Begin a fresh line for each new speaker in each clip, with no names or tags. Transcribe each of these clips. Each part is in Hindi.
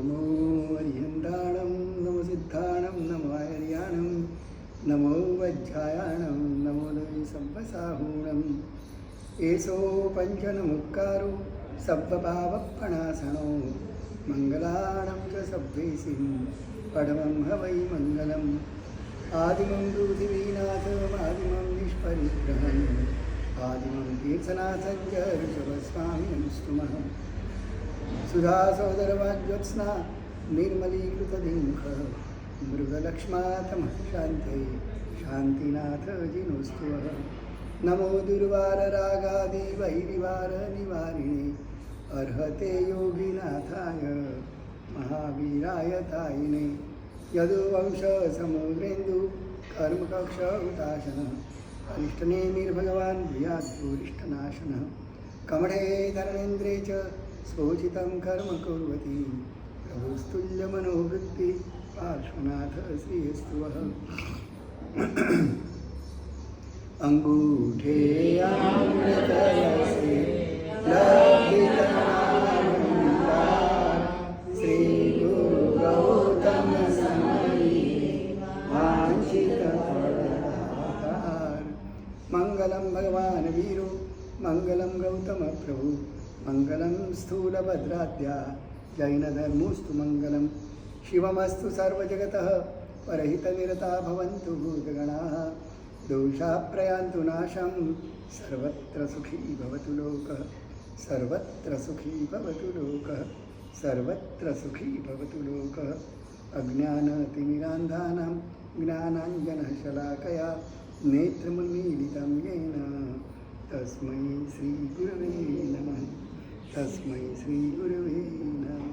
नमो अरिहन्ताणं नमो सिद्धाणं नमो आर्याणं नमो वज्रायाणं नमो देवी सम्पसाहूणम् एषो पञ्चनमुक्कारो सब्बभावपणासनो मङ्गलाणं च सब्बेसिं पडमं हवै मङ्गलम् आदिमं पृथिवीनाथमादिमं निष्परिग्रहम् आदिमं तीर्थनाथं च ऋषभस्वामिनं स्तुमः सुधासोदरवाग्ज्योत्स्ना निर्मलीकृतदिङ्खः मृगलक्ष्मातमः शान्ते शान्तिनाथजिनोस्तुवः नमो दुर्वाररागादिवैरिवारनिवारिणे अर्हते योगिनाथाय महावीराय तायिने यदुवंशसमुद्रेन्दु कर्मकक्ष उदाशनः अरिष्टने निर्भगवान् भूयाद्भूरिष्टनाशनः कमठे धरणेन्द्रे च स्वोचितं कर्म कुर्वती प्रभुस्तुल्यमनोवृत्ति पार्श्वनाथ श्रीस्तुवः अंगूठे अमृतरसे लब्धितमानन्दार श्री गुरु गौतम समये वाञ्छितफलदातार मंगलम भगवान वीरो मंगलम गौतम प्रभु मंगलम स्थूलभद्राद्या जैनधर्मोस्तु मंगलम शिवमस्तु सर्वजगतः परहितनिरता भवन्तु भूतगणाः दोषाप्रयान्तु नाशं सर्वत्र सुखी भवतु लोकः सर्वत्र सुखी भवतु लोकः सर्वत्र सुखी भवतु लोकः अज्ञानतिमिरान्धानां ज्ञानाञ्जनशलाकया नेत्रमुन्मीलितं येन तस्मै श्रीगुरवे नमः तस्मै श्रीगुरवे नमः।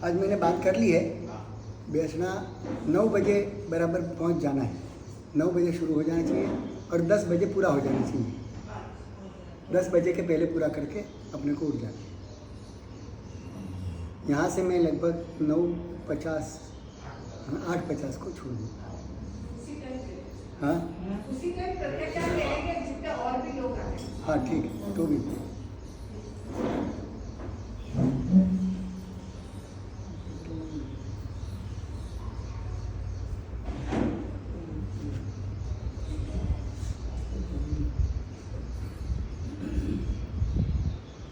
आज मैंने बात कर ली है, बेचना 9 बजे बराबर पहुंच जाना है। 9 बजे शुरू हो जाना चाहिए और 10 बजे पूरा हो जाना चाहिए। 10 बजे के पहले पूरा करके अपने को उठ जाना है। यहाँ से मैं लगभग 9:50 8:50 को छोड़ दूँ। हाँ हाँ ठीक है, तो भी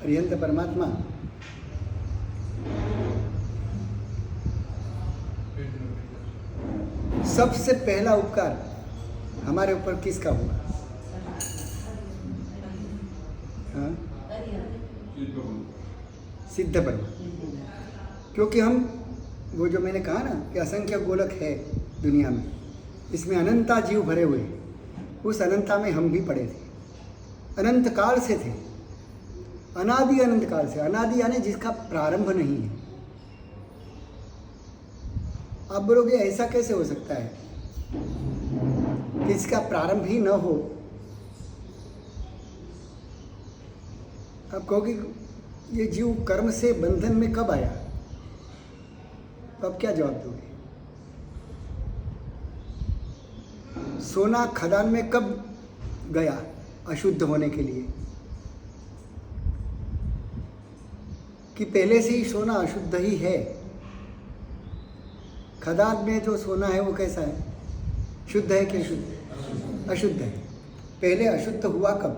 अरिहंत परमात्मा सबसे पहला उपकार हमारे ऊपर किसका हुआ? हाँ? सिद्ध परमात्मा। क्योंकि हम वो जो मैंने कहा ना कि असंख्य गोलक है दुनिया में, इसमें अनंता जीव भरे हुए, उस अनंता में हम भी पड़े थे। अनंत काल से थे, अनादि अनंत काल से। अनादि यानी जिसका प्रारंभ नहीं है। आप बोलोगे ऐसा कैसे हो सकता है कि इसका प्रारंभ ही न हो? आप कहोगे ये जीव कर्म से बंधन में कब आया, तो आप क्या जवाब दोगे? सोना खदान में कब गया अशुद्ध होने के लिए? कि पहले से ही सोना अशुद्ध ही है? खदान में जो सोना है वो कैसा है? शुद्ध है कि अशुद्ध? अशुद्ध है। पहले अशुद्ध हुआ कब?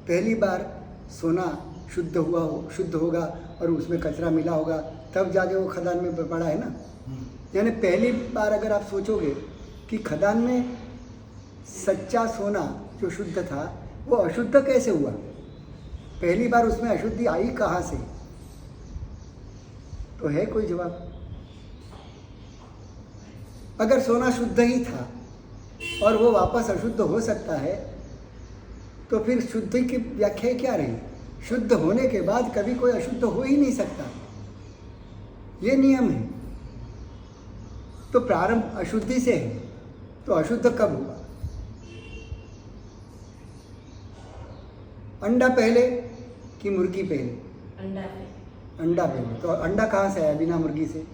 पहली बार सोना शुद्ध होगा और उसमें कचरा मिला होगा, तब जाके वो खदान में पड़ा है ना। यानी पहली बार अगर आप सोचोगे कि खदान में सच्चा सोना जो शुद्ध था वो अशुद्ध कैसे हुआ, पहली बार उसमें अशुद्धि आई कहाँ से? तो है कोई जवाब? अगर सोना शुद्ध ही था और वो वापस अशुद्ध हो सकता है, तो फिर शुद्धि की व्याख्या क्या रही? शुद्ध होने के बाद कभी कोई अशुद्ध हो ही नहीं सकता, ये नियम है। तो प्रारंभ अशुद्धि से है, तो अशुद्ध कब हुआ? अंडा पहले कि मुर्गी पहले? अंडा पहले। तो अंडा कहाँ से आया बिना मुर्गी से?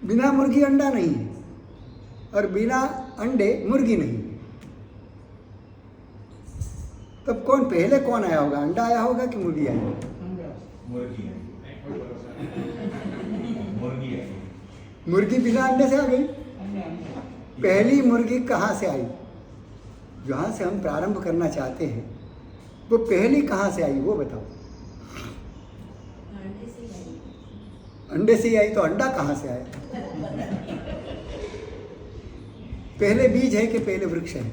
बिना मुर्गी अंडा नहीं है, और बिना अंडे मुर्गी नहीं है। तब कौन पहले कौन आया होगा? अंडा आया होगा कि मुर्गी आया होगा? मुर्गी बिना अंडे से आ गई। पहली मुर्गी कहाँ से आई? जहाँ से हम प्रारंभ करना चाहते हैं वो पहली कहाँ से आई, वो बताओ। अंडे से ही आई, तो अंडा कहाँ से आया? पहले बीज है कि पहले वृक्ष है?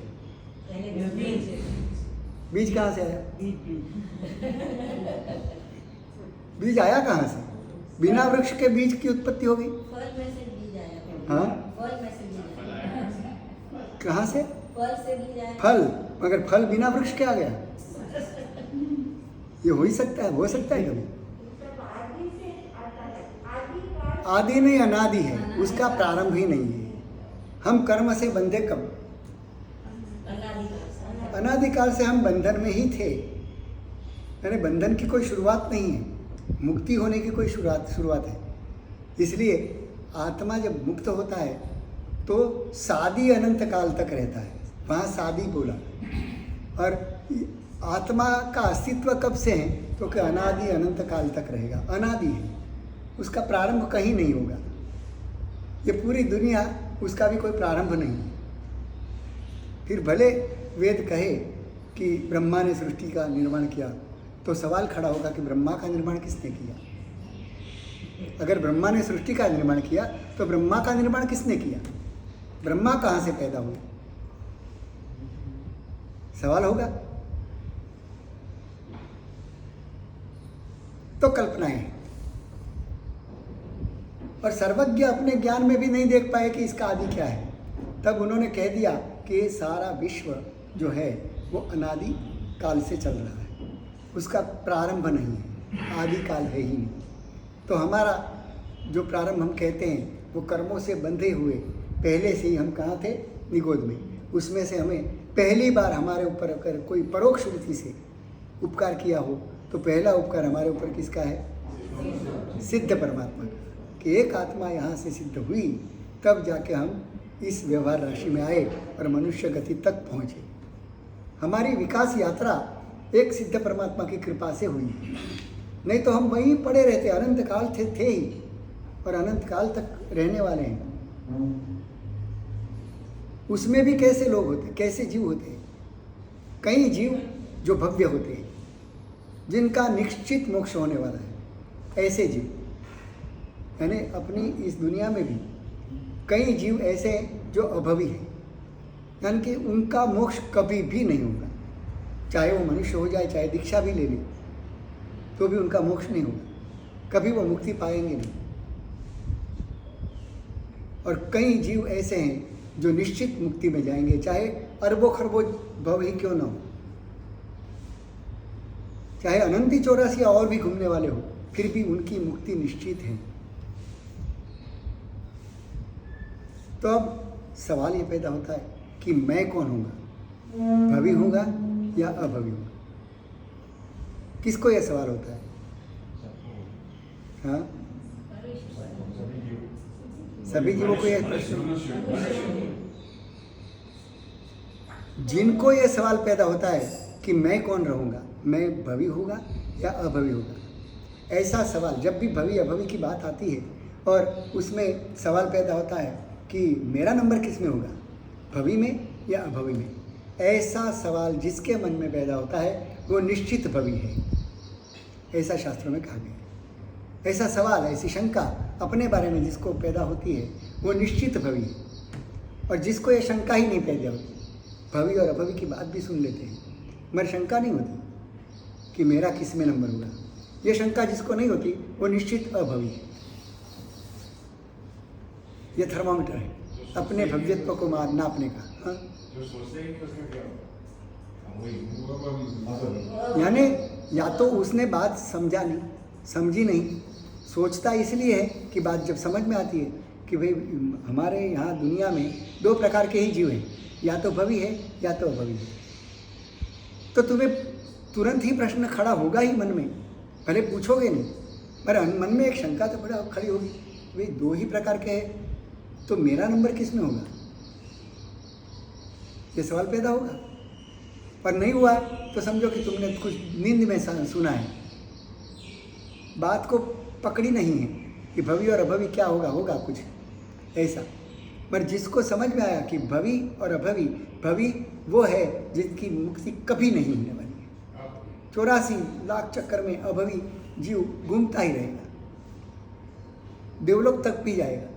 बीज कहाँ से आया? बीज आया कहाँ से? बिना वृक्ष के बीज की उत्पत्ति हो गई।
फल में से बीज आया।
हाँ,
फल में से बीज आया।
कहाँ से?
फल से बीज आया।
फल, मगर फल बिना वृक्ष के आ गया? ये हो ही सकता है? हो सकता है कभी? आदि नहीं, अनादि है, उसका प्रारंभ ही नहीं है। हम कर्म से बंधे कब? अनादिकाल से हम बंधन में ही थे, यानी बंधन की कोई शुरुआत नहीं है, मुक्ति होने की कोई शुरुआत है। इसलिए आत्मा जब मुक्त होता है तो सादी अनंत काल तक रहता है, वहाँ सादी बोला। और आत्मा का अस्तित्व कब से है? तो कि अनादि अनंत काल तक रहेगा, अनादि है, उसका प्रारंभ कहीं नहीं होगा। ये पूरी दुनिया, उसका भी कोई प्रारंभ नहीं है। फिर भले वेद कहे कि ब्रह्मा ने सृष्टि का निर्माण किया, तो सवाल खड़ा होगा कि ब्रह्मा का निर्माण किसने किया? अगर ब्रह्मा ने सृष्टि का निर्माण किया तो ब्रह्मा का निर्माण किसने किया? ब्रह्मा कहाँ से पैदा हुए? सवाल होगा। तो कल्पनाएं हैं, और सर्वज्ञ अपने ज्ञान में भी नहीं देख पाए कि इसका आदि क्या है। तब उन्होंने कह दिया कि सारा विश्व जो है वो अनादि काल से चल रहा है, उसका प्रारंभ नहीं है, आदि काल है ही नहीं। तो हमारा जो प्रारंभ हम कहते हैं वो कर्मों से बंधे हुए पहले से ही हम कहाँ थे? निगोद में। उसमें से हमें पहली बार हमारे ऊपर अगर कोई परोक्ष रीति से उपकार किया हो तो पहला उपकार हमारे ऊपर किसका है? सिद्ध परमात्मा का, कि एक आत्मा यहाँ से सिद्ध हुई, तब जाके हम इस व्यवहार राशि में आए और मनुष्य गति तक पहुँचे। हमारी विकास यात्रा एक सिद्ध परमात्मा की कृपा से हुई, नहीं तो हम वहीं पड़े रहते, अनंत काल थे ही, और अनंत काल तक रहने वाले हैं। उसमें भी कैसे लोग होते, कैसे जीव होते हैं? कई जीव जो भव्य होते हैं, जिनका निश्चित मोक्ष होने वाला है, ऐसे जीव। यानी अपनी इस दुनिया में भी कई जीव ऐसे हैं जो अभवी हैं, यानी कि उनका मोक्ष कभी भी नहीं होगा। चाहे वो मनुष्य हो जाए, चाहे दीक्षा भी ले ले, तो भी उनका मोक्ष नहीं होगा, कभी वो मुक्ति पाएंगे नहीं। और कई जीव ऐसे हैं जो निश्चित मुक्ति में जाएंगे, चाहे अरबों खरबों भव ही क्यों ना हो, चाहे अनंती 84 या और भी घूमने वाले हो, फिर भी उनकी मुक्ति निश्चित है। तो अब सवाल ये पैदा होता है कि मैं कौन होगा? भवी होगा या अभवी होगा? किसको यह सवाल होता है? हाँ, सभी जीवों को यह प्रश्न, जिनको यह सवाल पैदा होता है कि मैं कौन रहूँगा, मैं भवी होगा या अभवी होगा, ऐसा सवाल जब भी भवी अभवी की बात आती है और उसमें सवाल पैदा होता है कि मेरा नंबर किस में होगा, भवी में या अभवी में, ऐसा सवाल जिसके मन में पैदा होता है वो निश्चित भवी है, ऐसा शास्त्रों में कहा गया है। ऐसा सवाल, ऐसी शंका अपने बारे में जिसको पैदा होती है वो निश्चित भवी है। और जिसको ये शंका ही नहीं पैदा होती, भवी और अभवी की बात भी सुन लेते हैं मगर शंका नहीं होती कि मेरा किस में नंबर होगा, ये शंका जिसको नहीं होती वो निश्चित अभवी है। ये थर्मामीटर है अपने भव्यत्व को नापने का। हाँ?
जो सोचते हैं कि उसमें क्या होगा, वही
यानी या तो उसने बात समझी नहीं, सोचता इसलिए है कि बात जब समझ में आती है कि भाई हमारे यहाँ दुनिया में दो प्रकार के ही जीव हैं, या तो भवी है या तो अभवी है। तो तुम्हें तुरंत ही प्रश्न खड़ा होगा ही मन में, भले पूछोगे नहीं, पर मन में एक शंका तो बड़ा खड़ी होगी, भाई दो ही प्रकार के हैं तो मेरा नंबर किस में होगा, ये सवाल पैदा होगा। पर नहीं हुआ तो समझो कि तुमने कुछ नींद में सुना है, बात को पकड़ी नहीं है कि भवी और अभवी क्या होगा, होगा कुछ ऐसा। पर जिसको समझ में आया कि भवी और अभवी, भवी वो है जिसकी मुक्ति कभी नहीं होने वाली है, 84 लाख चक्कर में अभवी जीव घूमता ही रहेगा, देवलोक तक भी जाएगा,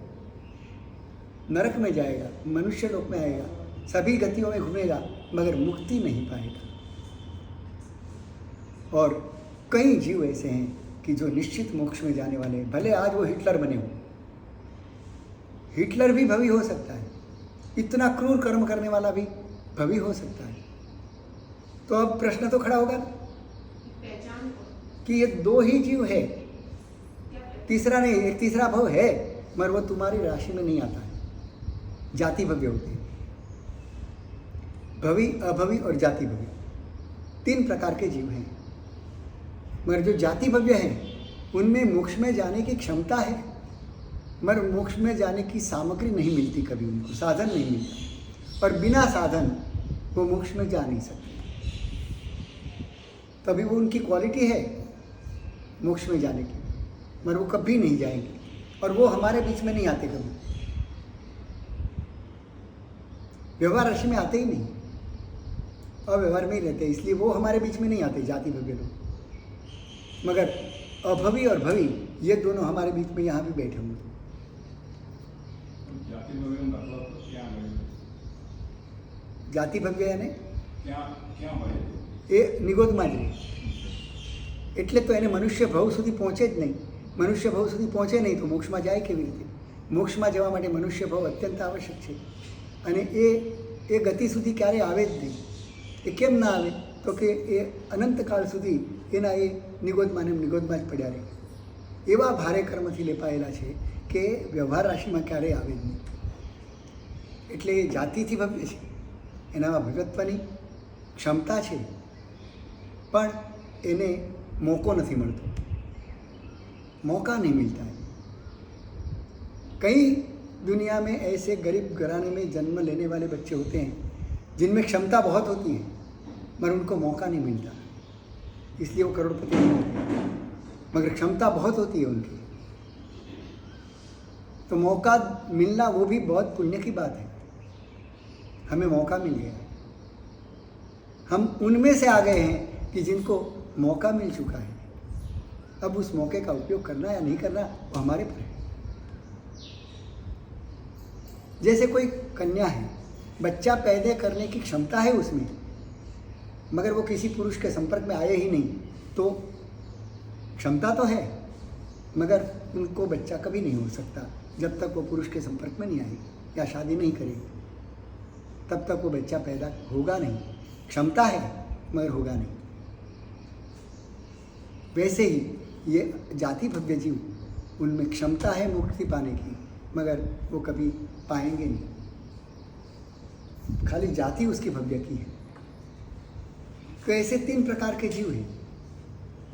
नरक में जाएगा, मनुष्य लोक में आएगा, सभी गतियों में घूमेगा, मगर मुक्ति नहीं पाएगा। और कई जीव ऐसे हैं कि जो निश्चित मोक्ष में जाने वाले हैं, भले आज वो हिटलर बने हो, हिटलर भी भवी हो सकता है, इतना क्रूर कर्म करने वाला भी भवी हो सकता है। तो अब प्रश्न तो खड़ा होगा कि ये दो ही जीव है, तीसरा नहीं, एक तीसरा भव है, मगर वो तुम्हारी राशि में नहीं आता है, जाति भव्य होते हैं, भवी अभवी और जाति भव्य, 3 प्रकार के जीव हैं। मगर जो जाति भव्य हैं उनमें मोक्ष में जाने की क्षमता है, मगर मोक्ष में जाने की सामग्री नहीं मिलती, कभी उनको साधन नहीं मिलता, और बिना साधन वो मोक्ष में जा नहीं सकते। तभी वो उनकी क्वालिटी है मोक्ष में जाने की, मगर वो कभी नहीं जाएंगे, और वो हमारे बीच में नहीं आते, कभी व्यवहार राशि में आते ही नहीं, अव्यवहार में ही रहते, इसलिए वो हमारे बीच में नहीं आते जाति भव्य लोग। मगर अभवी और भवी ये दोनों हमारे बीच में यहाँ भी बैठे होंगे।
जाति भव्य मतलब क्या है?
जाति भव्य यानी
क्या હોય
એ નિગોદમાં જ રહે, એટલે તો એને મનુષ્ય ભવ સુધી પહોંચે જ નહીં, મનુષ્ય ભવ સુધી પહોંચે નહીં તો મોક્ષમાં જાય કેવી રીતે? મોક્ષમાં જવા માટે મનુષ્ય ભવ અત્યંત આવશ્યક છે, અને એ ગતિ સુધી ક્યારે આવે જ નહીં। એ કેમ ના આવે? તો કે એ અનંતકાળ સુધી એના એ નિગોદમાં ને નિગોદમાં જ પડ્યા રહે, એવા ભારે કર્મથી લેપાયેલા છે કે વ્યવહાર રાશિમાં ક્યારેય આવે જ નહીં। એટલે એ જાતિથી ભવ્ય છે, એનામાં ભવ્યત્વની ક્ષમતા છે, પણ એને મોકો નથી મળતો, मौका नहीं मिलता है। कई दुनिया में ऐसे गरीब घराने में जन्म लेने वाले बच्चे होते हैं जिनमें क्षमता बहुत होती है, मगर उनको मौका नहीं मिलता, इसलिए वो करोड़पति नहीं होते, मगर क्षमता बहुत होती है उनकी। तो मौका मिलना वो भी बहुत पुण्य की बात है, हमें मौका मिल गया, हम उनमें से आ गए हैं कि जिनको मौका मिल चुका है। अब उस मौके का उपयोग करना या नहीं करना वो हमारे पर है। जैसे कोई कन्या है, बच्चा पैदा करने की क्षमता है उसमें, मगर वो किसी पुरुष के संपर्क में आए ही नहीं, तो क्षमता तो है, मगर उनको बच्चा कभी नहीं हो सकता जब तक वो पुरुष के संपर्क में नहीं आए या शादी नहीं करेगी, तब तक वो बच्चा पैदा होगा नहीं। क्षमता है मगर होगा नहीं। वैसे ही ये जाति भव्य जीव, उनमें क्षमता है मुक्ति पाने की, मगर वो कभी पाएंगे नहीं, खाली जाति उसकी भव्य की है। तो ऐसे 3 प्रकार के जीव हैं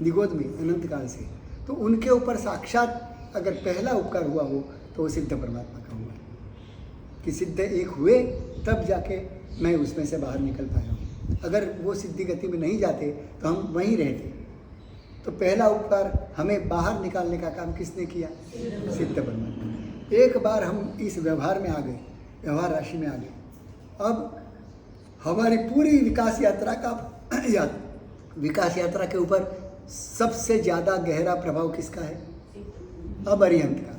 निगोद में अनंत काल से, तो उनके ऊपर साक्षात अगर पहला उपकार हुआ हो तो वो सिद्ध परमात्मा का हुआ कि सिद्ध एक हुए तब जाके मैं उसमें से बाहर निकल पाया हूँ। अगर वो सिद्धि गति में नहीं जाते तो हम वहीं रहते। तो पहला उपकार हमें बाहर निकालने का काम किसने किया? सिद्ध परमात्मा ने। एक बार हम इस व्यवहार में आ गए, व्यवहार राशि में आ गए, अब हमारी पूरी विकास यात्रा के ऊपर सबसे ज़्यादा गहरा प्रभाव किसका है? अब अरिहंत का।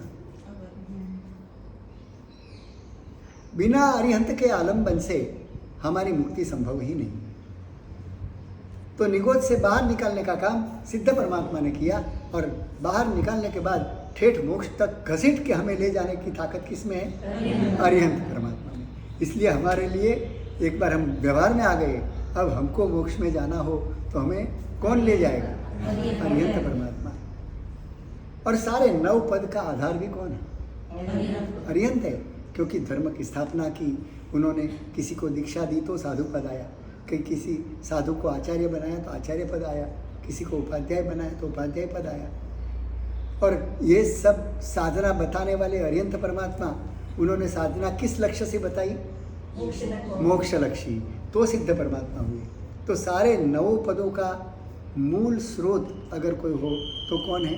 बिना अरिहंत के आलम्बन से हमारी मुक्ति संभव ही नहीं। तो निगोद से बाहर निकालने का काम सिद्ध परमात्मा ने किया, और बाहर निकालने के बाद ठेठ मोक्ष तक घसीट के हमें ले जाने की ताकत किसमें है? अरिहंत परमात्मा में। इसलिए हमारे लिए एक बार हम व्यवहार में आ गए, अब हमको मोक्ष में जाना हो तो हमें कौन ले जाएगा? अरिहंत परमात्मा। और सारे 9 पद का आधार भी कौन है? अरिहंत है। क्योंकि धर्म की स्थापना की उन्होंने, किसी को दीक्षा दी तो साधु पद आया, किसी साधु को आचार्य बनाया तो आचार्य पद आया, किसी को उपाध्याय बनाया तो उपाध्याय पद आया। और ये सब साधना बताने वाले अरिहंत परमात्मा, उन्होंने साधना किस लक्ष्य से बताई? मोक्ष लक्ष्य। तो सिद्ध परमात्मा हुए। तो सारे 9 पदों का मूल स्रोत अगर कोई हो तो कौन है?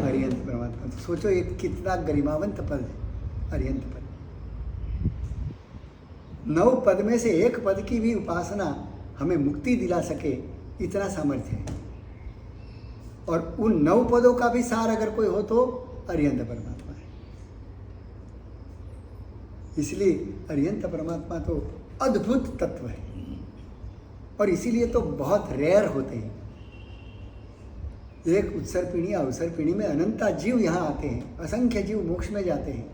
अरिहंत परमात्मा। तो सोचो ये कितना गरिमावंत पद है अरिहंत पद। 9 पद में से एक पद की भी उपासना हमें मुक्ति दिला सके, इतना सामर्थ्य है। और उन 9 पदों का भी सार अगर कोई हो तो अरिहंत परमात्मा है। इसलिए अरिहंत परमात्मा तो अद्भुत तत्व है, और इसीलिए तो बहुत रेयर होते हैं। एक उत्सर पीढ़ी अवसर पीढ़ी में अनंता जीव यहाँ आते हैं, असंख्य जीव मोक्ष में जाते हैं।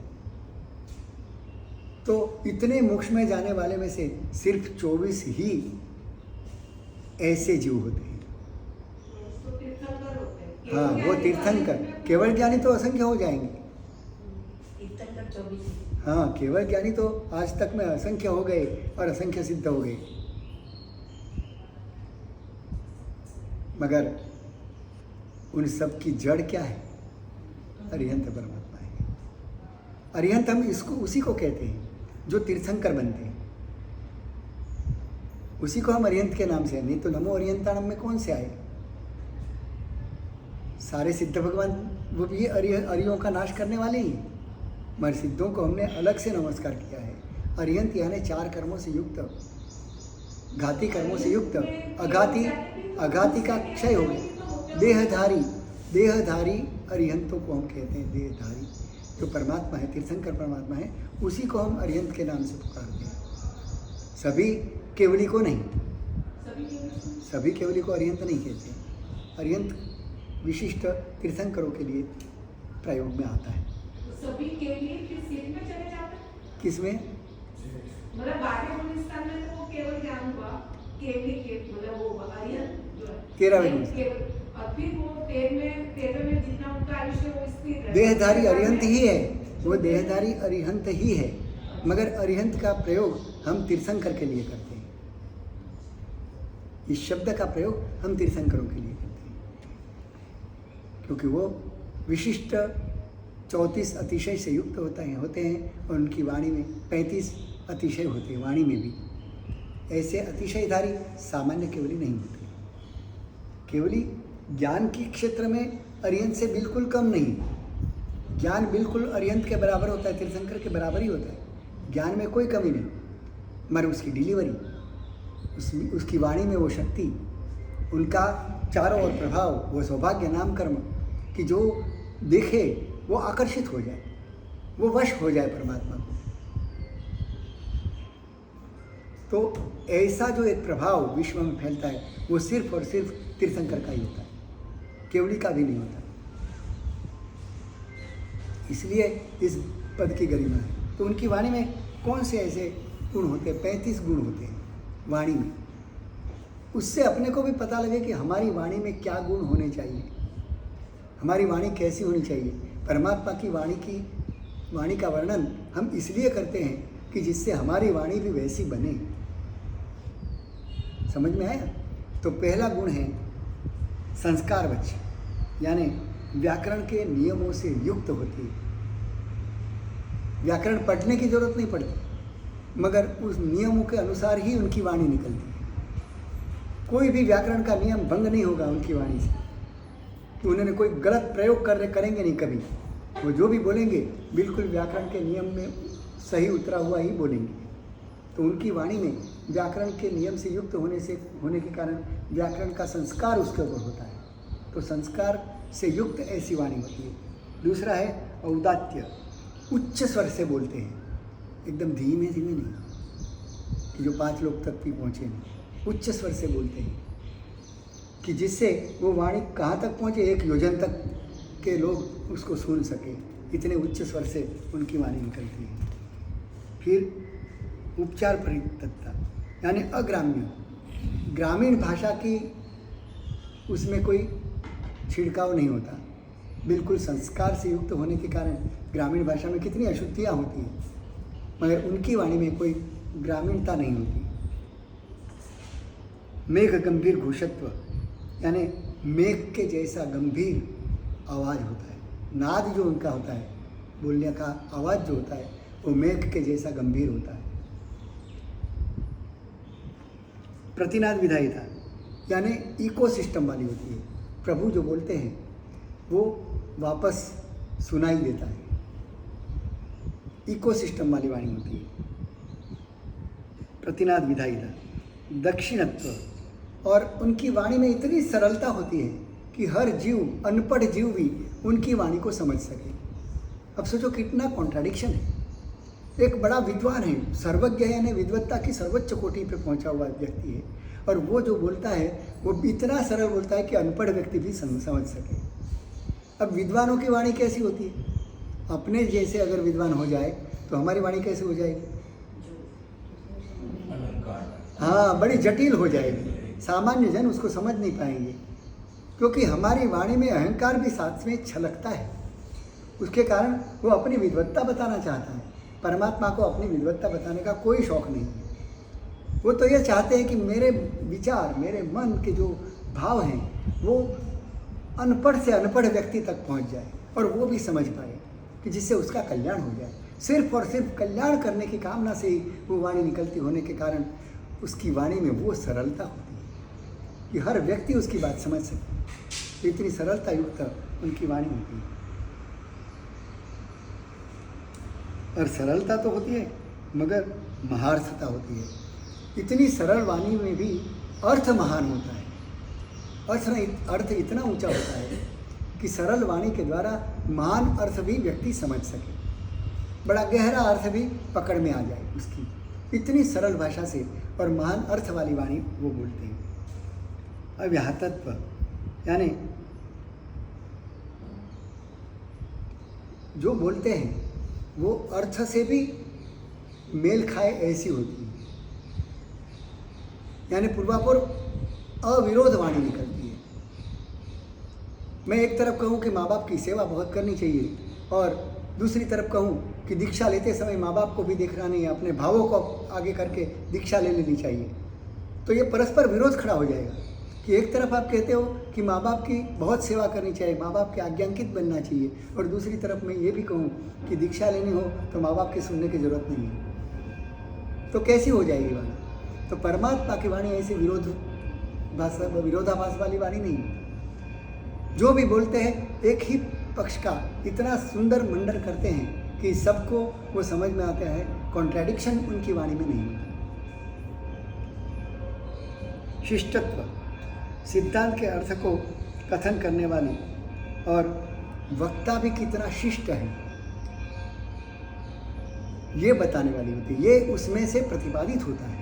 तो इतने मोक्ष में जाने वाले में से सिर्फ 24 ही ऐसे जीव होते हैं। हाँ, वो तीर्थंकर। केवल ज्ञानी तो असंख्य हो जाएंगे।
तीर्थंकर 24।
हाँ, केवल ज्ञानी तो आज तक में असंख्य हो गए और असंख्य सिद्ध हो गए। मगर उन सब की जड़ क्या है? अरिहंत परमात्मा है। अरिहंत हम इसको उसी को कहते हैं जो तीर्थंकर बनते हैं, उसी को हम अरिहंत के नाम से। नहीं तो नमो अरिहंताणम में कौन से आए? सारे सिद्ध भगवान वो भी अरियों का नाश करने वाले ही। मगर सिद्धों को हमने अलग से नमस्कार किया है। अरिहंत यानी 4 कर्मों से युक्त, घाती कर्मों से युक्त। अघाती का क्षय हो गया। देहधारी अरिहंतों को हम कहते हैं। देहधारी जो परमात्मा है, तीर्थंकर परमात्मा है, उसी को हम अरिहंत के नाम से पुकारते हैं। सभी केवली को नहीं, सभी केवली को अरिहंत नहीं कहते। अरिहंत विशिष्ट तीर्थंकरों के लिए प्रयोग में आता है।
सभी केवली किस चीज में चले जाते हैं?
किसमें?
मतलब बाकी हिंदुस्तान में तो वो केवल ज्ञान हुआ, केवली के मतलब वो अरिहंत जो है
13वें।
और फिर वो 13वें में जितना उनका आयुष्य वो स्थिर है।
देहधारी अरिहंत ही है, वो देहधारी अरिहंत ही है। मगर अरिहंत का प्रयोग हम तीर्थंकर के लिए करते हैं। इस शब्द का प्रयोग हम तीर्थंकरों के लिए करते हैं, क्योंकि वो विशिष्ट 34 अतिशय से युक्त होते हैं और उनकी वाणी में 35 अतिशय होते हैं। वाणी में भी ऐसे अतिशयधारी सामान्य केवली नहीं होते। केवली ज्ञान के क्षेत्र में अरिहंत से बिल्कुल कम नहीं। ज्ञान बिल्कुल अरिहंत के बराबर होता है, तीर्थंकर के बराबर ही होता है। ज्ञान में कोई कमी नहीं, मगर उसकी डिलीवरी, उसकी वाणी में वो शक्ति, उनका चारों ओर प्रभाव, वो सौभाग्य नाम कर्म कि जो देखे वो आकर्षित हो जाए, वो वश हो जाए परमात्मा को। तो ऐसा जो एक प्रभाव विश्व में फैलता है वो सिर्फ और सिर्फ तीर्थंकर का ही होता है, केवली का भी नहीं होता। इसलिए इस पद की गरिमा है। तो उनकी वाणी में कौन से ऐसे गुण होते हैं? 35 गुण होते हैं वाणी में। उससे अपने को भी पता लगे कि हमारी वाणी में क्या गुण होने चाहिए, हमारी वाणी कैसी होनी चाहिए। परमात्मा की वाणी का वर्णन हम इसलिए करते हैं कि जिससे हमारी वाणी भी वैसी बने। समझ में आया? तो पहला गुण है संस्कारवच्च, यानी व्याकरण के नियमों से युक्त होती है। व्याकरण पढ़ने की जरूरत नहीं पड़ती, मगर उस नियमों के अनुसार ही उनकी वाणी निकलती है। कोई भी व्याकरण का नियम भंग नहीं होगा उनकी वाणी से, कि उन्होंने कोई गलत प्रयोग करेंगे नहीं कभी। वो जो भी बोलेंगे बिल्कुल व्याकरण के नियम में सही उतरा हुआ ही बोलेंगे। तो उनकी वाणी में व्याकरण के नियम से युक्त होने के कारण व्याकरण का संस्कार उसके ऊपर होता है। तो संस्कार से युक्त ऐसी वाणी होती है। दूसरा है औदात्य, उच्च स्वर से बोलते हैं, एकदम धीमे धीमे नहीं कि जो 5 लोग तक भी पहुँचे नहीं, उच्च स्वर से बोलते हैं। कि जिससे वो वाणी कहाँ तक पहुँचे, 1 योजन तक के लोग उसको सुन सके, इतने उच्च स्वर से उनकी वाणी निकलती है। फिर उपचार परितत्ता यानी अग्राम्य, ग्रामीण भाषा की उसमें कोई छिड़काव नहीं होता, बिल्कुल संस्कार से युक्त होने के कारण ग्रामीण भाषा में कितनी अशुद्धियाँ होती हैं, मगर उनकी वाणी में कोई ग्रामीणता नहीं होती। मेघ गंभीर घोषत्व यानी मेघ के जैसा गंभीर आवाज़ होता है, नाद जो उनका होता है, बोलने का आवाज़ जो होता है वो मेघ के जैसा गंभीर होता है। प्रतिनाद विधायिता यानी इकोसिस्टम वाली होती है, प्रभु जो बोलते हैं वो वापस सुनाई देता है, इकोसिस्टम वाली वाणी होती है। प्रतिनाद विधायिता दक्षिणत्व, और उनकी वाणी में इतनी सरलता होती है कि हर जीव, अनपढ़ जीव भी उनकी वाणी को समझ सके। अब सोचो कितना कॉन्ट्राडिक्शन है, एक बड़ा विद्वान है, सर्वज्ञ है, यानी विद्वत्ता की सर्वोच्च कोटि पे पहुंचा हुआ व्यक्ति है, और वो जो बोलता है वो इतना सरल बोलता है कि अनपढ़ व्यक्ति भी समझ सके। अब विद्वानों की वाणी कैसी होती है, अपने जैसे अगर विद्वान हो जाए तो हमारी वाणी कैसे हो जाएगी? हाँ, बड़ी जटिल हो जाएगी, सामान्य जन उसको समझ नहीं पाएंगे, क्योंकि हमारी वाणी में अहंकार भी साथ में छलकता है। उसके कारण वो अपनी विद्वत्ता बताना चाहता है, परमात्मा को अपनी विद्वत्ता बताने का कोई शौक नहीं है। वो तो ये चाहते हैं कि मेरे विचार, मेरे मन के जो भाव हैं वो अनपढ़ से अनपढ़ व्यक्ति तक पहुंच जाए और वो भी समझ पाए, कि जिससे उसका कल्याण हो जाए। सिर्फ और सिर्फ कल्याण करने की कामना से ही वो वाणी निकलती होने के कारण उसकी वाणी में वो सरलता होती है कि हर व्यक्ति उसकी बात समझ सके, इतनी सरलता युक्त उनकी वाणी होती है। और सरलता तो होती है मगर महार्थता होती है। इतनी सरल वाणी में भी अर्थ महान होता है, अर्थ इतना ऊंचा होता है कि सरल वाणी के द्वारा महान अर्थ भी व्यक्ति समझ सके, बड़ा गहरा अर्थ भी पकड़ में आ जाए उसकी, इतनी सरल भाषा से और महान अर्थ वाली वाणी वो बोलते हैं। अव्याहतत्व यानी जो बोलते हैं वो अर्थ से भी मेल खाए ऐसी होती है, यानी पूर्वापूर्व अविरोध वाणी निकलती है। मैं एक तरफ कहूँ कि माँ बाप की सेवा बहुत करनी चाहिए और दूसरी तरफ कहूँ कि दीक्षा लेते समय माँ बाप को भी देखना नहीं है, अपने भावों को आगे करके दीक्षा ले लेनी चाहिए, तो ये परस्पर विरोध खड़ा हो जाएगा कि एक तरफ आप कहते हो कि माँ बाप की बहुत सेवा करनी चाहिए, माँ बाप के आज्ञांकित बनना चाहिए, और दूसरी तरफ मैं ये भी कहूँ कि दीक्षा लेनी हो तो माँ बाप की सुनने की जरूरत नहीं है, तो कैसी हो जाएगी वाणी? तो परमात्मा की वाणी ऐसी विरोधाभास वाली वाणी नहीं। जो भी बोलते हैं एक ही पक्ष का इतना सुंदर मंडन करते हैं कि सबको वो समझ में आता है, कॉन्ट्रैडिक्शन उनकी वाणी में नहीं होता। शिष्टत्व सिद्धांत के अर्थ को कथन करने वाली और वक्ता भी कितना शिष्ट है ये बताने वाली होती है, ये उसमें से प्रतिपादित होता है।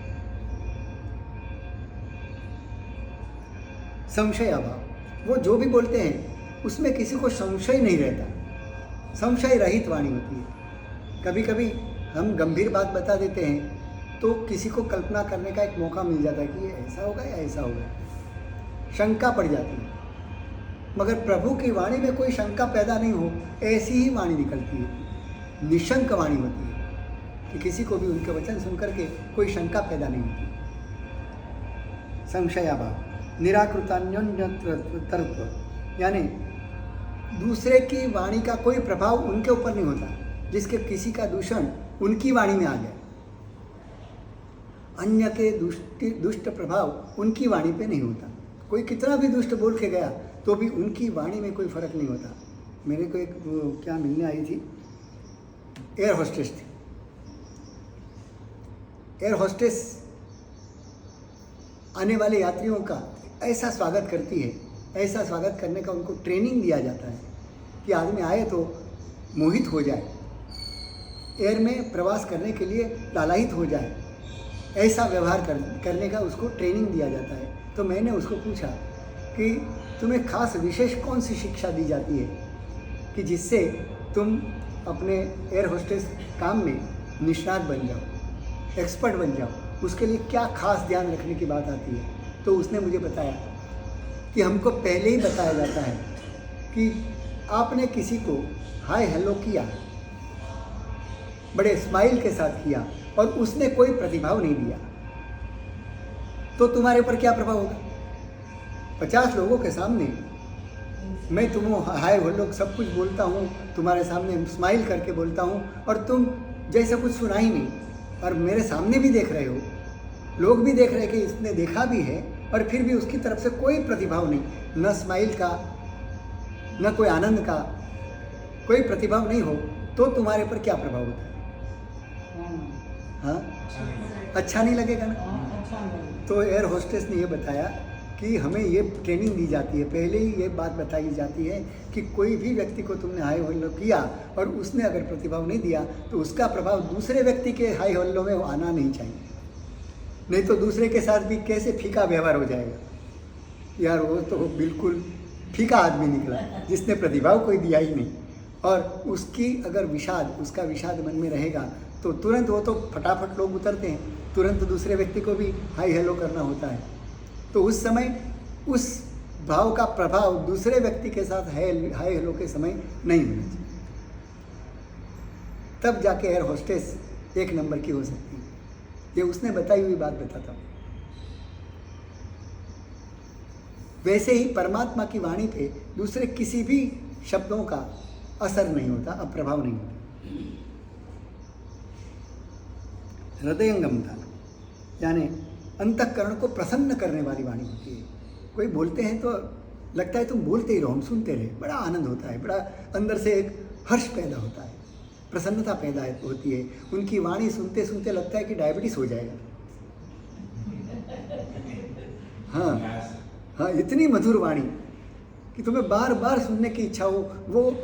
संशय अभाव, वो जो भी बोलते हैं उसमें किसी को संशय नहीं रहता, संशय रहित वाणी होती है। कभी कभी हम गंभीर बात बता देते हैं तो किसी को कल्पना करने का एक मौका मिल जाता है कि ये ऐसा होगा या ऐसा होगा, शंका पड़ जाती है, मगर प्रभु की वाणी में कोई शंका पैदा नहीं हो ऐसी ही वाणी निकलती है। निशंक वाणी होती है कि किसी को भी उनके वचन सुनकर के कोई शंका पैदा नहीं होती। संशयाभाव निराकृतान्योन्यतत्व यानी दूसरे की वाणी का कोई प्रभाव उनके ऊपर नहीं होता, जिसके किसी का दूषण उनकी वाणी में आ जाए, अन्य के दुष्ट प्रभाव उनकी वाणी पे नहीं होता। कोई कितना भी दुष्ट बोल के गया तो भी उनकी वाणी में कोई फर्क नहीं होता। मेरे को एक क्या मिलने आई थी, एयर होस्टेस थी। एयर होस्टेस आने वाले यात्रियों का ऐसा स्वागत करती है, ऐसा स्वागत करने का उनको ट्रेनिंग दिया जाता है कि आदमी आए तो मोहित हो जाए, एयर में प्रवास करने के लिए लालायित हो जाए, ऐसा व्यवहार करने का उसको ट्रेनिंग दिया जाता है। तो मैंने उसको पूछा कि तुम्हें खास विशेष कौन सी शिक्षा दी जाती है कि जिससे तुम अपने एयर होस्टेस काम में निष्णात बन जाओ, एक्सपर्ट बन जाओ, उसके लिए क्या खास ध्यान रखने की बात आती है। तो उसने मुझे बताया कि हमको पहले ही बताया जाता है कि आपने किसी को हाय हेलो किया, बड़े स्माइल के साथ किया और उसने कोई प्रतिभाव नहीं दिया, तो तुम्हारे ऊपर क्या प्रभाव होगा। 50 लोगों के सामने मैं तुम्हें हाय हेलो सब कुछ बोलता हूँ, तुम्हारे सामने स्माइल करके बोलता हूँ और तुम जैसा कुछ सुना ही नहीं, और मेरे सामने भी देख रहे हो, लोग भी देख रहे हैं कि इसने देखा भी है, और फिर भी उसकी तरफ से कोई प्रतिभाव नहीं, न स्माइल का न कोई आनंद का, कोई प्रतिभाव नहीं हो, तो तुम्हारे पर क्या प्रभाव होता है। हाँ, अच्छा नहीं लगेगा ना। तो एयर होस्टेस ने ये बताया कि हमें ये ट्रेनिंग दी जाती है, पहले ही ये बात बताई जाती है कि कोई भी व्यक्ति को तुमने हाय हेलो किया और उसने अगर प्रतिभाव नहीं दिया तो उसका प्रभाव दूसरे व्यक्ति के हाय हेलो में आना नहीं चाहिए, नहीं तो दूसरे के साथ भी कैसे फीका व्यवहार हो जाएगा। यार वो तो बिल्कुल फीका आदमी निकला जिसने प्रतिभाव कोई दिया ही नहीं, और उसकी अगर उसका विषाद मन में रहेगा तो तुरंत वो तो फटाफट लोग उतरते हैं, तुरंत दूसरे व्यक्ति को भी हाय हेलो करना होता है। तो उस समय उस भाव का प्रभाव दूसरे व्यक्ति के साथ हाय हेलो के समय नहीं होना चाहिए, तब जाके एयर होस्टेस एक नंबर की हो सकती है। ये उसने बताई हुई बात बताता हूँ। वैसे ही परमात्मा की वाणी पे दूसरे किसी भी शब्दों का असर नहीं होता, अब प्रभाव नहीं होता। हृदयंगमता यानी अंतःकरण को प्रसन्न करने वाली वाणी होती है। कोई बोलते हैं तो लगता है तुम बोलते ही रहो, हम सुनते रहे, बड़ा आनंद होता है, बड़ा अंदर से एक हर्ष पैदा होता है, प्रसन्नता पैदा होती है। उनकी वाणी सुनते सुनते लगता है कि डायबिटीज हो जाएगा। हाँ, इतनी मधुर वाणी कि तुम्हें बार बार सुनने की इच्छा हो, वो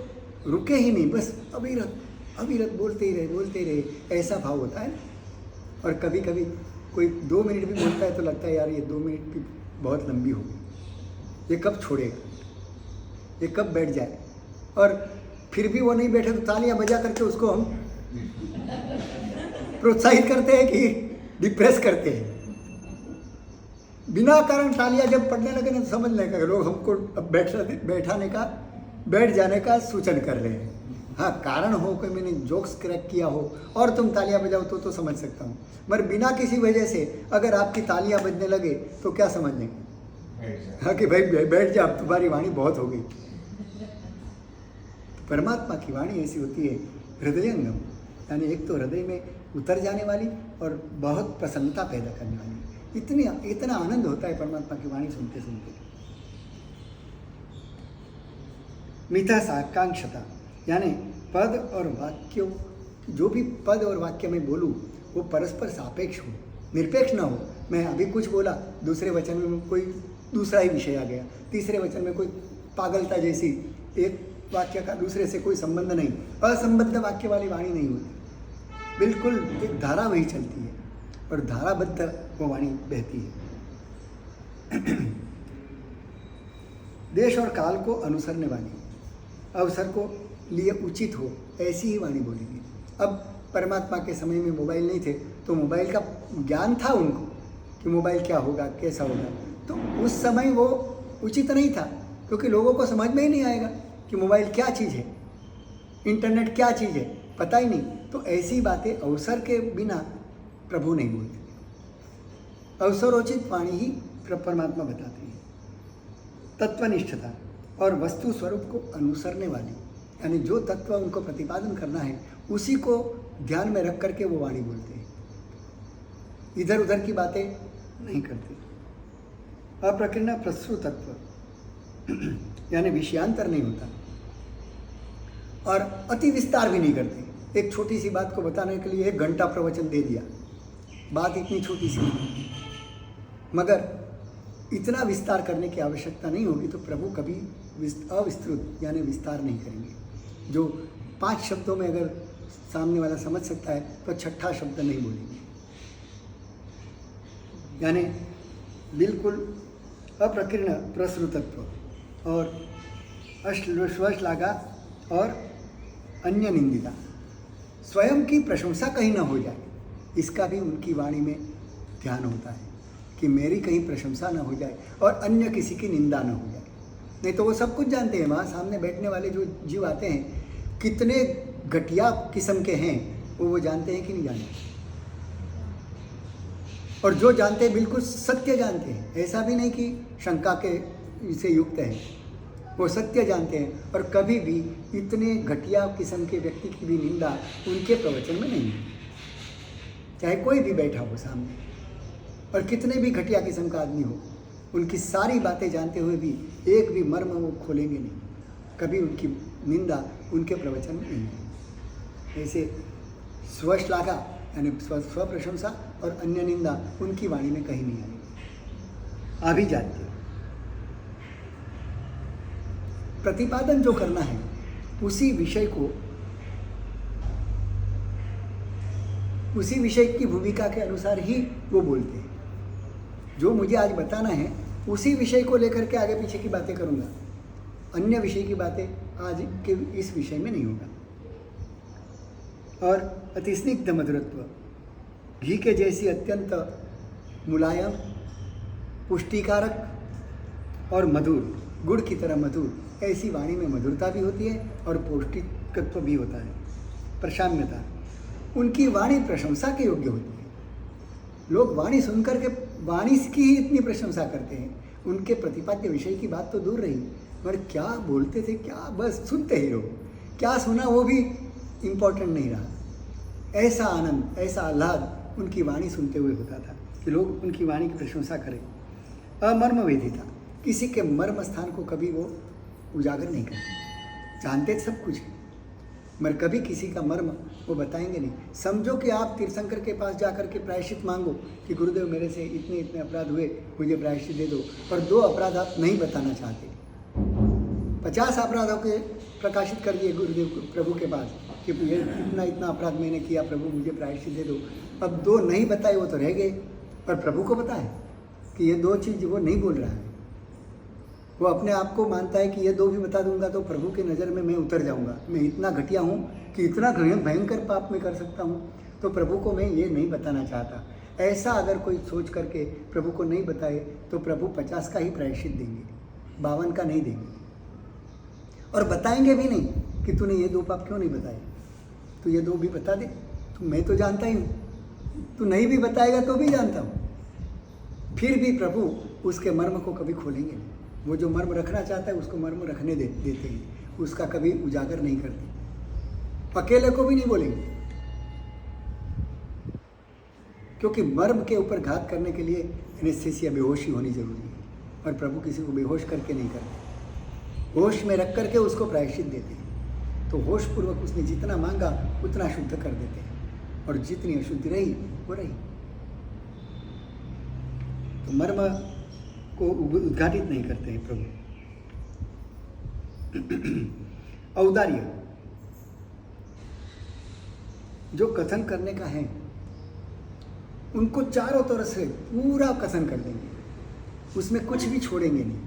रुके ही नहीं, बस अविरत बोलते ही रहे, ऐसा भाव होता है। और कभी कभी कोई 2 मिनट भी बोलता है तो लगता है यार ये 2 मिनट भी बहुत लंबी हो गई, ये कब छोड़ेगा, ये कब बैठ जाए। और फिर भी वो नहीं बैठे तो तालियां बजा करके उसको हम प्रोत्साहित करते हैं कि डिप्रेस करते हैं। बिना कारण तालियां जब पड़ने लगे ना तो समझ लें कि लोग हमको अब बैठ जाने का सूचन कर रहे हैं। हाँ, कारण हो कि मैंने जोक्स क्रैक किया हो और तुम तालियां बजाओ तो समझ सकता हूँ, मगर बिना किसी वजह से अगर आपकी तालियां बजने लगे तो क्या समझ लेंगे। हाँ कि भाई बैठ जा, अब तुम्हारी वाणी बहुत हो गई। परमात्मा की वाणी ऐसी होती है हृदयंगम, यानी एक तो हृदय में उतर जाने वाली और बहुत प्रसन्नता पैदा करने वाली। इतना आनंद होता है परमात्मा की वाणी सुनते सुनते। मिथा साकांक्षता यानी पद और वाक्यों, जो भी पद और वाक्य में बोलूँ वो परस्पर सापेक्ष हो, निरपेक्ष ना हो। मैं अभी कुछ बोला, दूसरे वचन में कोई दूसरा ही विषय आ गया, तीसरे वचन में कोई पागलता जैसी, एक वाक्य का दूसरे से कोई संबंध नहीं, असंबद्ध वाक्य वाली वाणी नहीं होती। बिल्कुल एक धारा वही चलती है और धाराबद्ध वो वाणी बहती है। देश और काल को अनुसरने वाली, अवसर को लिए उचित हो, ऐसी ही वाणी बोलेंगे। अब परमात्मा के समय में मोबाइल नहीं थे तो मोबाइल का ज्ञान था उनको कि मोबाइल क्या होगा, कैसा होगा, तो उस समय वो उचित नहीं था क्योंकि लोगों को समझ में ही नहीं आएगा कि मोबाइल क्या चीज़ है, इंटरनेट क्या चीज़ है, पता ही नहीं। तो ऐसी बातें अवसर के बिना प्रभु नहीं बोलते। अवसरोचित वाणी ही परमात्मा बताते हैं। तत्वनिष्ठता और वस्तु स्वरूप को अनुसरने वाली, यानी जो तत्व उनको प्रतिपादन करना है उसी को ध्यान में रख करके वो वाणी बोलते हैं, इधर उधर की बातें नहीं करते। अप्रकीर्ण प्रस्तुतत्व यानी विषयांतर नहीं होता और अति विस्तार भी नहीं करते। एक छोटी सी बात को बताने के लिए 1 घंटा प्रवचन दे दिया, बात इतनी छोटी सी, मगर इतना विस्तार करने की आवश्यकता नहीं होगी तो प्रभु कभी अविस्तृत यानी विस्तार नहीं करेंगे। जो 5 शब्दों में अगर सामने वाला समझ सकता है तो 6ठा शब्द नहीं बोलेंगे, यानी बिल्कुल अप्रकीर्ण प्रसृतत्व और स्वश्लाघा और अन्य निंदिता। स्वयं की प्रशंसा कहीं ना हो जाए, इसका भी उनकी वाणी में ध्यान होता है कि मेरी कहीं प्रशंसा ना हो जाए और अन्य किसी की निंदा ना हो जाए। नहीं तो वो सब कुछ जानते हैं, वहाँ सामने बैठने वाले जो जीव आते हैं कितने घटिया किस्म के हैं वो जानते हैं कि नहीं जानते। और जो जानते हैं बिल्कुल सत्य जानते हैं, ऐसा भी नहीं कि शंका के से युक्त है, वो सत्य जानते हैं। और कभी भी इतने घटिया किस्म के व्यक्ति की भी निंदा उनके प्रवचन में नहीं है, चाहे कोई भी बैठा हो सामने और कितने भी घटिया किस्म का आदमी हो, उनकी सारी बातें जानते हुए भी एक भी मर्म वो खोलेंगे नहीं, कभी उनकी निंदा उनके प्रवचन में नहीं है। ऐसे स्वश्लाघा यानी स्व प्रशंसा और अन्य निंदा उनकी वाणी में कहीं नहीं आएगी। अभिजात्य प्रतिपादन जो करना है उसी विषय को, उसी विषय की भूमिका के अनुसार ही वो बोलते हैं। जो मुझे आज बताना है उसी विषय को लेकर के आगे पीछे की बातें करूँगा, अन्य विषय की बातें आज के इस विषय में नहीं होगा। और अतिस्निग्ध मधुरत्व, घी के जैसी अत्यंत मुलायम, पुष्टिकारक और मधुर, गुड़ की तरह मधुर, ऐसी वाणी में मधुरता भी होती है और पौष्टिकत्व भी होता है। प्रशाम्यता, उनकी वाणी प्रशंसा के योग्य होती है। लोग वाणी सुनकर के वाणी की ही इतनी प्रशंसा करते हैं, उनके प्रतिपाद्य विषय की बात तो दूर रही, पर क्या बोलते थे, क्या बस सुनते ही रहो, क्या सुना वो भी इम्पोर्टेंट नहीं रहा। ऐसा आनंद, ऐसा आह्लाद उनकी वाणी सुनते हुए होता था कि लोग उनकी वाणी की प्रशंसा करें। अमर्म वेदिता, किसी के मर्म स्थान को कभी वो उजागर नहीं करते, जानते सब कुछ मगर कभी किसी का मर्म वो बताएंगे नहीं। समझो कि आप तीर्थंकर के पास जाकर के प्रायश्चित मांगो कि गुरुदेव मेरे से इतने इतने अपराध हुए, मुझे प्रायश्चित दे दो, और 2 अपराध आप नहीं बताना चाहते, 50 अपराधों के प्रकाशित कर दिए गुरुदेव प्रभु के पास कि ये इतना इतना अपराध मैंने किया, प्रभु मुझे प्रायश्चित दे दो। अब 2 नहीं बताए वो तो रह गए, पर प्रभु को पता है कि ये 2 चीज़ वो नहीं बोल रहा है। वो अपने आप को मानता है कि ये 2 भी बता दूंगा तो प्रभु की नज़र में मैं उतर जाऊंगा, मैं इतना घटिया हूँ कि इतना भयंकर पाप मैं कर सकता हूँ, तो प्रभु को मैं ये नहीं बताना चाहता। ऐसा अगर कोई सोच करके प्रभु को नहीं बताए तो प्रभु 50 का ही प्रायश्चित देंगे, 52 का नहीं देंगे। और बताएंगे भी नहीं कि तूने ये 2 पाप क्यों नहीं बताए, तो ये 2 भी बता दे, तो मैं तो जानता ही हूँ, तू नहीं भी बताएगा तो भी जानता हूँ। फिर भी प्रभु उसके मर्म को कभी खोलेंगे नहीं। वो जो मर्म रखना चाहता है उसको मर्म रखने देते हैं, उसका कभी उजागर नहीं करते, अकेले को भी नहीं बोलेंगे, क्योंकि मर्म के ऊपर घात करने के लिए एनेस्थेसिया, बेहोशी होनी जरूरी है, और प्रभु किसी को बेहोश करके नहीं करते, होश में रख करके उसको प्रायश्चित देते हैं। तो होश पूर्वक उसने जितना मांगा उतना शुद्ध कर देते हैं, और जितनी अशुद्धि रही वो रही। तो मर्म को उद्घाटित नहीं करते हैं प्रभु। औदार्य, जो कथन करने का है उनको चारों तरफ से पूरा कथन कर देंगे, उसमें कुछ भी छोड़ेंगे नहीं,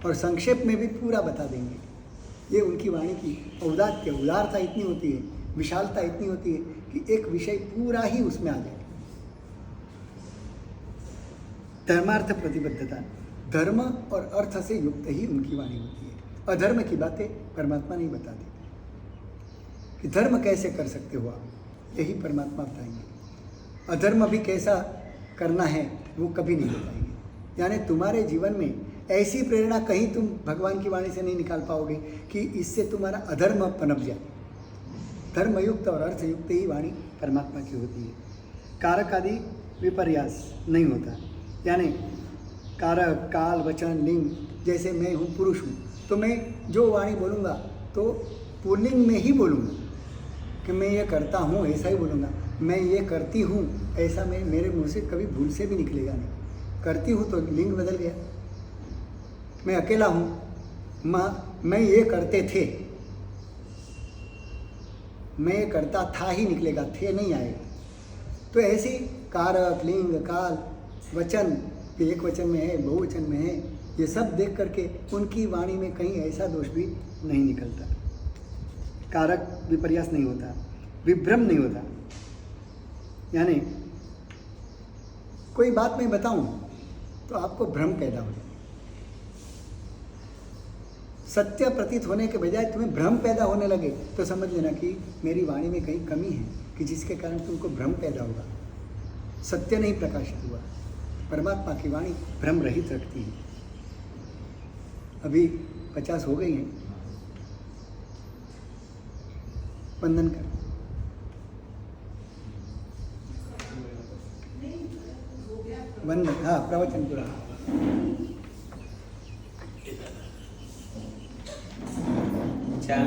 और संक्षेप में भी पूरा बता देंगे। ये उनकी वाणी की औदार्य, उदारता इतनी होती है, विशालता इतनी होती है कि एक विषय पूरा ही उसमें आ जाए। धर्मार्थ प्रतिबद्धता, धर्म और अर्थ से युक्त ही उनकी वाणी होती है। अधर्म की बातें परमात्मा नहीं बताते कि धर्म कैसे कर सकते हो आप, यही परमात्मा बताएंगे। अधर्म भी कैसा करना है वो कभी नहीं बताएंगे। यानी तुम्हारे जीवन में ऐसी प्रेरणा कहीं तुम भगवान की वाणी से नहीं निकाल पाओगे कि इससे तुम्हारा अधर्म पनप जाए। धर्मयुक्त और अर्थयुक्त ही वाणी परमात्मा की होती है। कारक आदि विपर्यास नहीं होता, यानी कारक, काल, वचन, लिंग, जैसे मैं हूँ पुरुष हूँ तो मैं जो वाणी बोलूँगा तो पुल्लिंग में ही बोलूँगा कि मैं ये करता हूँ, ऐसा ही बोलूँगा। मैं ये करती हूँ ऐसा मैं मेरे मुँह से कभी भूल से भी निकलेगा नहीं। करती हूँ तो लिंग बदल गया। मैं अकेला हूँ, माँ मैं ये करते थे, मैं ये करता था ही निकलेगा, थे नहीं आएगा। तो ऐसी कारक, लिंग, काल, वचन कि एक वचन में है, बहुवचन में है, ये सब देख करके उनकी वाणी में कहीं ऐसा दोष भी नहीं निकलता, कारक विपर्यास नहीं होता, विभ्रम नहीं होता। यानी कोई बात मैं बताऊं तो आपको भ्रम पैदा हो जाए, सत्य प्रतीत होने के बजाय तुम्हें भ्रम पैदा होने लगे तो समझ लेना कि मेरी वाणी में कहीं कमी है कि जिसके कारण तुमको भ्रम पैदा होगा, सत्य नहीं प्रकाशित हुआ। परमात्मा की वाणी भ्रम रहित रखती है। अभी 50 हो गई हैं, वंदन कर। वंदन, हाँ, प्रवचन पूरा।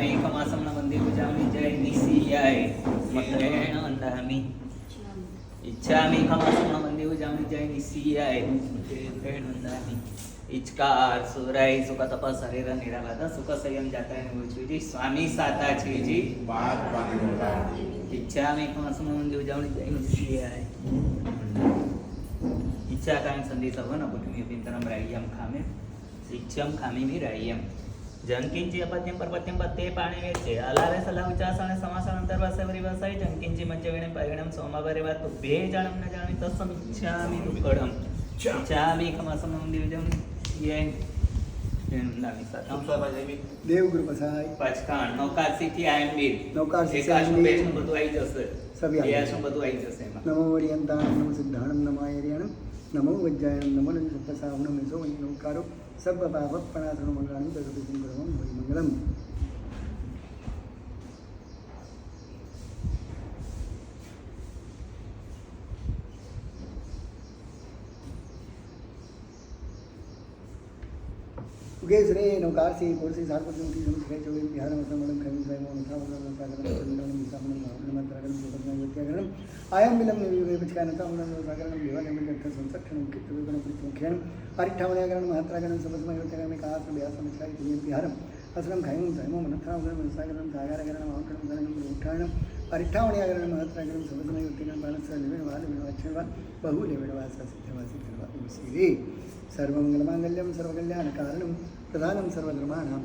एकमासं न वन्दे पूजामि जय निसीयाय मत्रेण वन्दामि इच्छामि एकमासं न वन्दे पूजामि जय निसीयाय मत्रेण वन्दामि इचकार सुराई सुख तपस शरीर निरावादा सुख संयम जाता है जी स्वामी साता छे जी
बात बात होता है।
इच्छामि एकमासं न वन्दे पूजामि जय निसीयाय इच्छा कायं संदेश वन पुटमी पिंतरम राय्यम खामे इच्छम खामी भी राय्यम जंकिंची अपत्यम परपत्यम पत्ते पाणी वेचे अलारे सला उच्चासने समासन अंतर्वासे वरिवासाय जंकिंची मज्जवेणे परिणम सोमवारे वा तुभ्ये जानम न जामि तस्सम इच्छामि दुक्कडम इच्छामि एकमासं न दिवजम ये नामी साता
देव कृपसाय
पचकाण नौकासी थी आयंबीर
नौकासी से
एकाशनु
आयंबीर।
बेशनु બધું આવી જશે
સભી આવી
એયાશનું બધું આવી જશે એમાં
नमो वरियंताणं नमो सिद्धाणं नमो आयर्याणं नमो वज्रायणं नमो नमः मेसो वैनोकारो सर्वपापप्रणाशनं मंगलानि तदुपरि गुरुवं हरि मंगलम्। उगेश रे नौकार से कोरसी सार पर जोंटी जोंटी है चौबे बिहार में समणम खैम साय मोन था मोन सागरम चंदन मिसामन महामन मंत्रगण सुपरन यत्यागणम आयम विलम निवे विचकान था मोन सागरम देवान में जत्थ संसक्षण कित विगण प्रतिमुखेन परिठावणयागण महात्रागण समसमय यत्यागण कास व्यास समचाई दिव्य बिहारम असलम खैम साय मोन था मोन सागरम सागरगण महाकण गणम उठाणम परिठावणयागण महात्रागण समसमय यत्यागण बाणस निवेन वाल विवाचन बहुले विवास सिद्धवासी करवा उसीरे सर्वमंगलमांगल्यम सर्वकल्याणकारणं प्रधानं सर्वधर्माणां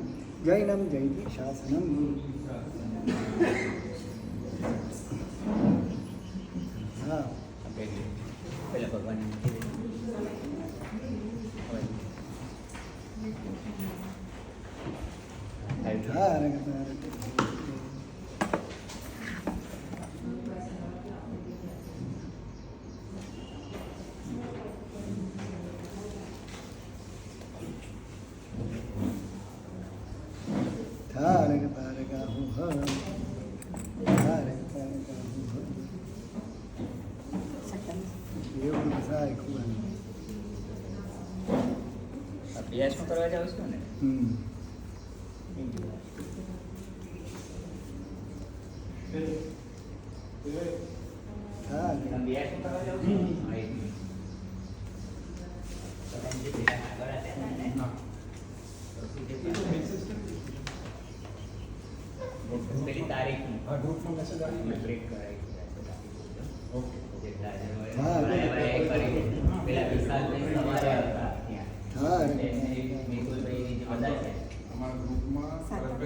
जैनं जयति शासनम्। हाँ
પહેલા ભગવાન
तारक तारका हो तारक तारका हो देव प्रसाद खूब
અભ્યાસમાં કરવા જાવ છો ને અભ્યાસમાં કરવા જાવ છો પેલી તારીખ
ગ્રુપમાં મેસેજ આવી ગયો.
બ્રેક કરાવી
ઓકે.
જેટલા જણ હોય પેલા વિશાલ સવારે હતા ત્યાં
तारक